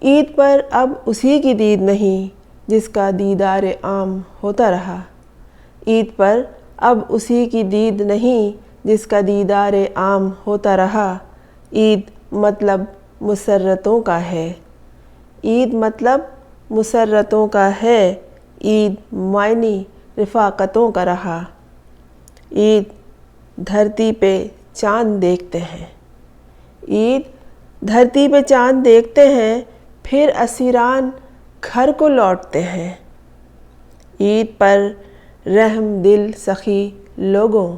عید پر اب اسی کی دید نہیں جس کا دیدار عام ہوتا رہا۔ عید پر اب اسی کی دید نہیں جس کا دیدار عام ہوتا رہا۔ عید مطلب مسرتوں کا ہے، عید مطلب مسرتوں کا ہے، عید معنی رفاقتوں کا رہا۔ عید دھرتی پہ چاند دیکھتے ہیں، عید دھرتی پہ چاند دیکھتے ہیں، پھر اسیران گھر کو لوٹتے ہیں۔ عید پر رحم دل سخی لوگوں،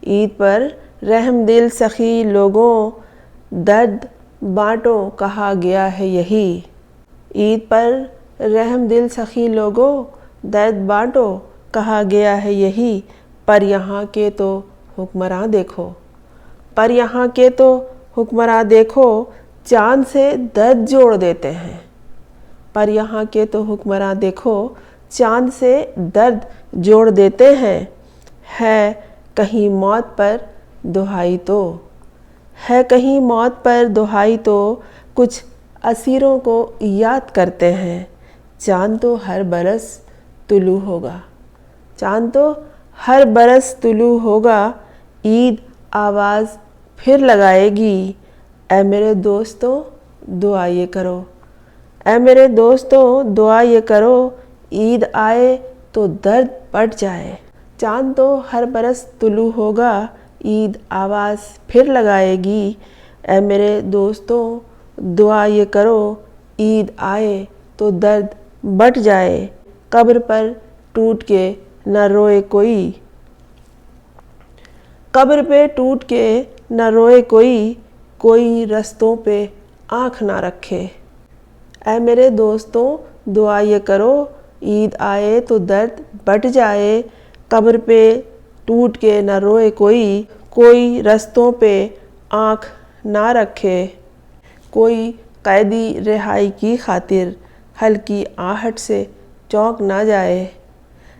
عید پر رحم دل سخی لوگوں، درد بانٹو کہا گیا ہے یہی۔ عید پر رحم دل سخی لوگوں، درد بانٹو کہا گیا ہے یہی۔ پر یہاں کے تو حکمراں دیکھو، پر یہاں کے تو حکمراں دیکھو، چاند سے درد جوڑ دیتے ہیں۔ پر یہاں کے تو حکمراں دیکھو، چاند سے درد جوڑ دیتے ہیں۔ ہے کہیں موت پر دہائی تو، ہے کہیں موت پر دہائی تو، کچھ اسیروں کو یاد کرتے ہیں۔ چاند تو ہر برس طلوع ہوگا، چاند تو ہر برس طلوع ہوگا، عید آواز پھر لگائے گی۔ اے میرے دوستو دعا یہ کرو، اے میرے دوستو دعا یہ کرو، عید آئے تو درد بٹ جائے۔ چاند تو ہر برس طلوع ہوگا، عید آواز پھر لگائے گی۔ اے میرے دوستو دعا یہ کرو، عید آئے تو درد بٹ جائے۔ قبر پر ٹوٹ کے نہ روئے کوئی، قبر پہ ٹوٹ کے نہ روئے کوئی، کوئی رستوں پہ آنکھ نہ رکھے۔ اے میرے دوستو دعا یہ کرو، عید آئے تو درد بٹ جائے۔ قبر پہ ٹوٹ کے نہ روئے کوئی، کوئی رستوں پہ آنکھ نہ رکھے۔ کوئی قیدی رہائی کی خاطر ہلکی آہٹ سے چونک نہ جائے۔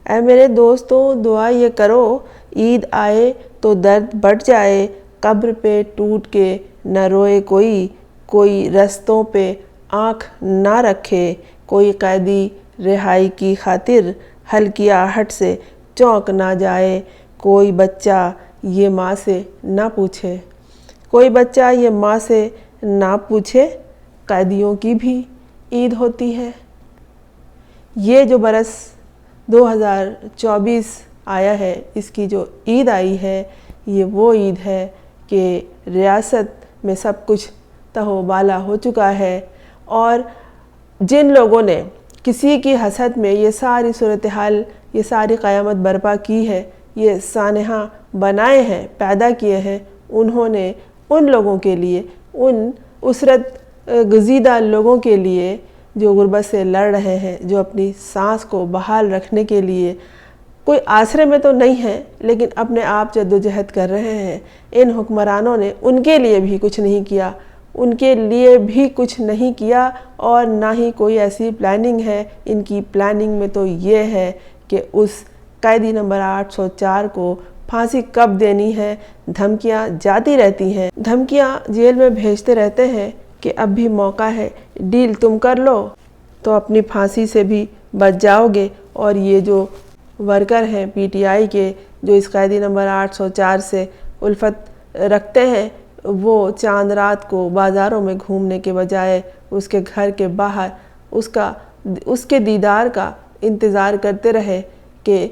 اے میرے دوستو دعا یہ کرو، عید آئے تو درد بٹ جائے۔ قبر پہ ٹوٹ کے نہ روئے کوئی، کوئی رستوں پہ آنکھ نہ رکھے۔ کوئی قیدی رہائی کی خاطر ہلکی آہٹ سے چونک نہ جائے۔ کوئی بچہ یہ ماں سے نہ پوچھے، کوئی بچہ یہ ماں سے نہ پوچھے، قیدیوں کی بھی عید ہوتی ہے۔ یہ جو برس 2024 آیا ہے، اس کی جو عید آئی ہے، یہ وہ عید ہے کہ ریاست میں سب کچھ تہو بالا ہو چکا ہے، اور جن لوگوں نے کسی کی حسد میں یہ ساری صورتحال، یہ ساری قیامت برپا کی ہے، یہ سانحہ بنائے ہیں، پیدا کیے ہیں، انہوں نے ان لوگوں کے لیے، ان اسرت گزیدہ لوگوں کے لیے جو غربت سے لڑ رہے ہیں، جو اپنی سانس کو بحال رکھنے کے لیے کوئی آسرے میں تو نہیں ہے لیکن اپنے آپ جدوجہد کر رہے ہیں، ان حکمرانوں نے ان کے لیے بھی کچھ نہیں کیا، ان کے لیے بھی کچھ نہیں کیا، اور نہ ہی کوئی ایسی پلاننگ ہے۔ ان کی پلاننگ میں تو یہ ہے کہ اس قیدی نمبر 804 کو پھانسی کب دینی ہے، دھمکیاں جاتی رہتی ہیں، دھمکیاں جیل میں بھیجتے رہتے ہیں کہ اب بھی موقع ہے، ڈیل تم کر لو تو اپنی پھانسی سے بھی بچ جاؤ گے۔ اور یہ جو ورکر ہیں پی ٹی آئی کے، جو اس قیدی نمبر 804 سے الفت رکھتے ہیں، وہ چاند رات کو بازاروں میں گھومنے کے بجائے اس کے گھر کے باہر اس کے دیدار کا انتظار کرتے رہے کہ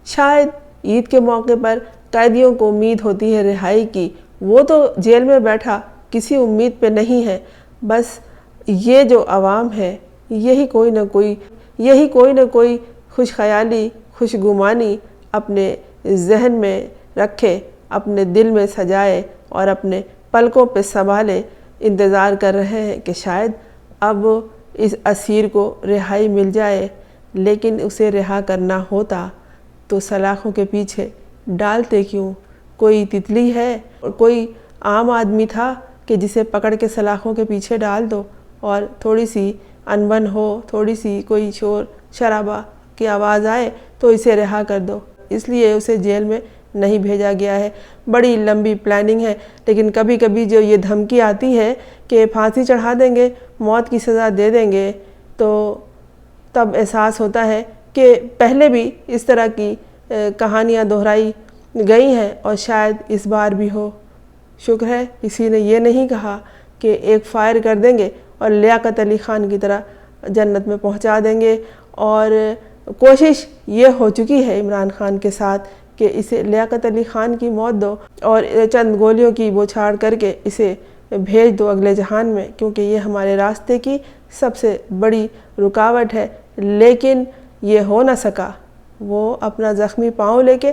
شاید عید کے موقع پر قیدیوں کو امید ہوتی ہے رہائی کی، وہ تو جیل میں بیٹھا کسی امید پہ نہیں ہے۔ بس یہ جو عوام ہے، یہی کوئی نہ کوئی خوش خیالی، خوش گمانی اپنے ذہن میں رکھے، اپنے دل میں سجائے اور اپنے پلکوں پہ سنبھالے، انتظار کر رہے ہیں کہ شاید اب اس اسیر کو رہائی مل جائے۔ لیکن اسے رہا کرنا ہوتا تو سلاخوں کے پیچھے ڈالتے کیوں؟ کوئی تتلی ہے، کوئی عام آدمی تھا کہ جسے پکڑ کے سلاخوں کے پیچھے ڈال دو اور تھوڑی سی انبن ہو، تھوڑی سی کوئی شور شرابہ کی آواز آئے تو اسے رہا کر دو۔ اس لیے اسے جیل میں نہیں بھیجا گیا ہے۔ بڑی لمبی پلاننگ ہے، لیکن کبھی کبھی جو یہ دھمکی آتی ہے کہ پھانسی چڑھا دیں گے، موت کی سزا دے دیں گے تو تب احساس ہوتا ہے کہ پہلے بھی اس طرح کی کہانیاں دہرائی گئی ہیں اور شاید اس بار بھی ہو۔ شکر ہے کسی نے یہ نہیں کہا کہ ایک فائر کر دیں گے اور لیاقت علی خان کی طرح جنت میں پہنچا دیں گے، اور کوشش یہ ہو چکی ہے عمران خان کے ساتھ کہ اسے لیاقت علی خان کی موت دو اور چند گولیوں کی بوچھاڑ کر کے اسے بھیج دو اگلے جہان میں، کیونکہ یہ ہمارے راستے کی سب سے بڑی رکاوٹ ہے۔ لیکن یہ ہو نہ سکا۔ وہ اپنا زخمی پاؤں لے کے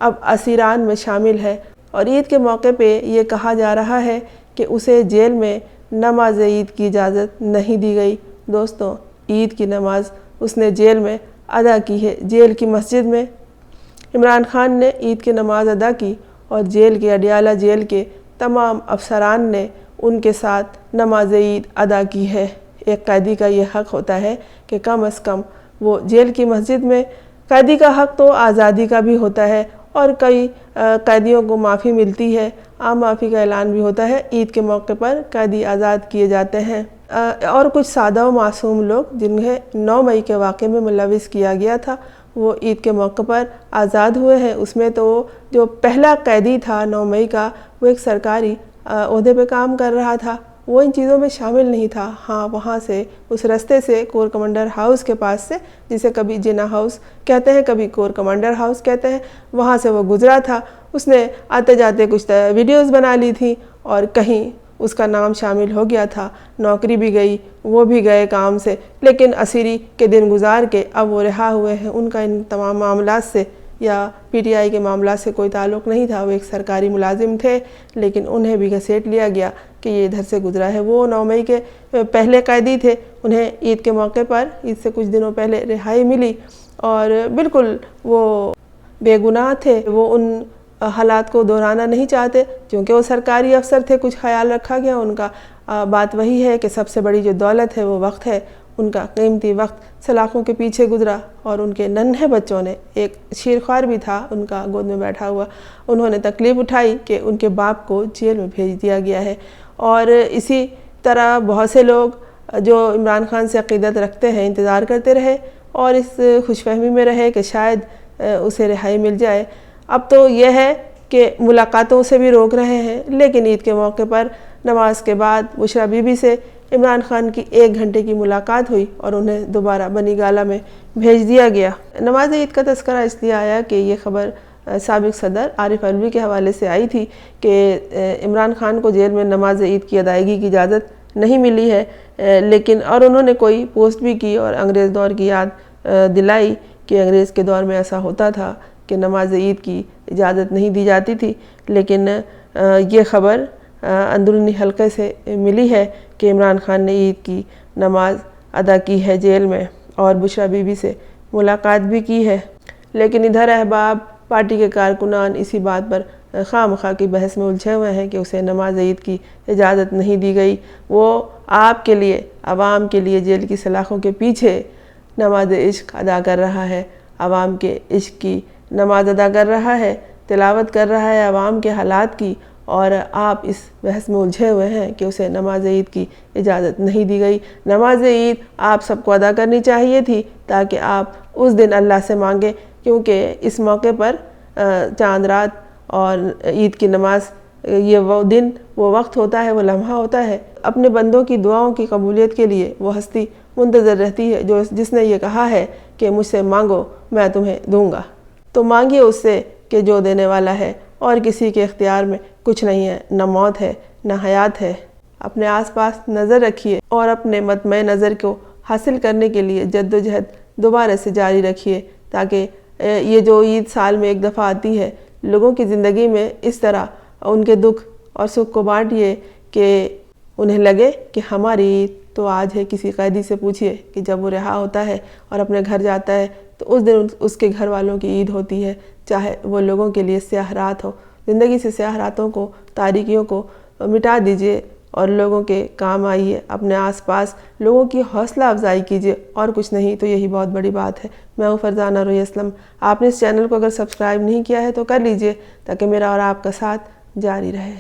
اب اسیران میں شامل ہے، اور عید کے موقع پہ یہ کہا جا رہا ہے کہ اسے جیل میں نماز عید کی اجازت نہیں دی گئی۔ دوستوں، عید کی نماز اس نے جیل میں ادا کی ہے، جیل کی مسجد میں عمران خان نے عید کی نماز ادا کی، اور جیل کے اڈیالہ جیل کے تمام افسران نے ان کے ساتھ نماز عید ادا کی ہے۔ ایک قیدی کا یہ حق ہوتا ہے کہ کم از کم وہ جیل کی مسجد میں، قیدی کا حق تو آزادی کا بھی ہوتا ہے، اور کئی قیدیوں کو معافی ملتی ہے، عام معافی کا اعلان بھی ہوتا ہے، عید کے موقع پر قیدی آزاد کیے جاتے ہیں۔ اور کچھ سادہ و معصوم لوگ جنہیں 9 مئی کے واقعے میں ملوث کیا گیا تھا وہ عید کے موقع پر آزاد ہوئے ہیں۔ اس میں تو جو پہلا قیدی تھا 9 مئی کا، وہ ایک سرکاری عہدے پہ کام کر رہا تھا، وہ ان چیزوں میں شامل نہیں تھا۔ ہاں، وہاں سے اس رستے سے کور کمانڈر ہاؤس کے پاس سے، جسے کبھی جناح ہاؤس کہتے ہیں کبھی کور کمانڈر ہاؤس کہتے ہیں، وہاں سے وہ گزرا تھا۔ اس نے آتے جاتے کچھ ویڈیوز بنا لی تھی، اور کہیں اس کا نام شامل ہو گیا تھا، نوکری بھی گئی، وہ بھی گئے کام سے، لیکن اسیری کے دن گزار کے اب وہ رہا ہوئے ہیں۔ ان کا ان تمام معاملات سے یا پی ٹی آئی کے معاملات سے کوئی تعلق نہیں تھا، وہ ایک سرکاری ملازم تھے، لیکن انہیں بھی گھسیٹ لیا گیا کہ یہ ادھر سے گزرا ہے۔ وہ 9 مئی کے پہلے قیدی تھے، انہیں عید کے موقع پر، عید سے کچھ دنوں پہلے رہائی ملی، اور بالکل وہ بے گناہ تھے۔ وہ ان حالات کو دہرانا نہیں چاہتے، کیونکہ وہ سرکاری افسر تھے، کچھ خیال رکھا گیا ان کا۔ بات وہی ہے کہ سب سے بڑی جو دولت ہے وہ وقت ہے، ان کا قیمتی وقت سلاخوں کے پیچھے گزرا، اور ان کے ننھے بچوں نے، ایک شیرخوار بھی تھا ان کا گود میں بیٹھا ہوا، انہوں نے تکلیف اٹھائی کہ ان کے باپ کو جیل میں بھیج دیا گیا ہے۔ اور اسی طرح بہت سے لوگ جو عمران خان سے عقیدت رکھتے ہیں انتظار کرتے رہے، اور اس خوش فہمی میں رہے کہ شاید اسے رہائی مل جائے۔ اب تو یہ ہے کہ ملاقاتوں سے بھی روک رہے ہیں، لیکن عید کے موقع پر نماز کے بعد بشریٰ بی بی سے عمران خان کی 1 گھنٹے کی ملاقات ہوئی، اور انہیں دوبارہ بنی گالہ میں بھیج دیا گیا۔ نماز عید کا تذکرہ اس لیے آیا کہ یہ خبر سابق صدر عارف علوی کے حوالے سے آئی تھی کہ عمران خان کو جیل میں نماز عید کی ادائیگی کی اجازت نہیں ملی ہے، لیکن اور انہوں نے کوئی پوسٹ بھی کی اور انگریز دور کی یاد دلائی کہ انگریز کے دور میں ایسا ہوتا تھا کہ نماز عید کی اجازت نہیں دی جاتی تھی۔ لیکن یہ خبر اندرونی حلقے سے ملی ہے کہ عمران خان نے عید کی نماز ادا کی ہے جیل میں، اور بشریٰ بی بی سے ملاقات بھی کی ہے۔ لیکن ادھر احباب پارٹی کے کارکنان اسی بات پر خواہ مخواہ کی بحث میں الجھے ہوئے ہیں کہ اسے نماز عید کی اجازت نہیں دی گئی۔ وہ آپ کے لیے، عوام کے لیے جیل کی سلاخوں کے پیچھے نماز عشق ادا کر رہا ہے، عوام کے عشق کی نماز ادا کر رہا ہے، تلاوت کر رہا ہے عوام کے حالات کی، اور آپ اس بحث میں الجھے ہوئے ہیں کہ اسے نماز عید کی اجازت نہیں دی گئی۔ نماز عید آپ سب کو ادا کرنی چاہیے تھی تاکہ آپ اس دن اللہ سے مانگیں، کیونکہ اس موقع پر چاند رات اور عید کی نماز، یہ وہ دن، وہ وقت ہوتا ہے، وہ لمحہ ہوتا ہے، اپنے بندوں کی دعاؤں کی قبولیت کے لیے وہ ہستی منتظر رہتی ہے جس نے یہ کہا ہے کہ مجھ سے مانگو میں تمہیں دوں گا۔ تو مانگیے اس سے کہ جو دینے والا ہے، اور کسی کے اختیار میں کچھ نہیں ہے، نہ موت ہے نہ حیات ہے۔ اپنے آس پاس نظر رکھیے، اور اپنے مطمع نظر کو حاصل کرنے کے لیے جدوجہد دوبارہ سے جاری رکھیے، تاکہ یہ جو عید سال میں ایک دفعہ آتی ہے، لوگوں کی زندگی میں اس طرح ان کے دکھ اور سکھ کو بانٹیے کہ انہیں لگے کہ ہماری عید تو آج ہے۔ کسی قیدی سے پوچھئے کہ جب وہ رہا ہوتا ہے اور اپنے گھر جاتا ہے تو اس دن اس کے گھر والوں کی عید ہوتی ہے، چاہے وہ لوگوں کے لیے سیاہ رات ہو۔ زندگی سے سیاہ راتوں کو، تاریکیوں کو مٹا دیجئے اور لوگوں کے کام آئیے، اپنے آس پاس لوگوں کی حوصلہ افزائی کیجئے، اور کچھ نہیں تو یہی بہت بڑی بات ہے۔ میں ہوں فرزانہ روحی اسلم۔ آپ نے اس چینل کو اگر سبسکرائب نہیں کیا ہے تو کر لیجئے، تاکہ میرا اور آپ کا ساتھ جاری رہے۔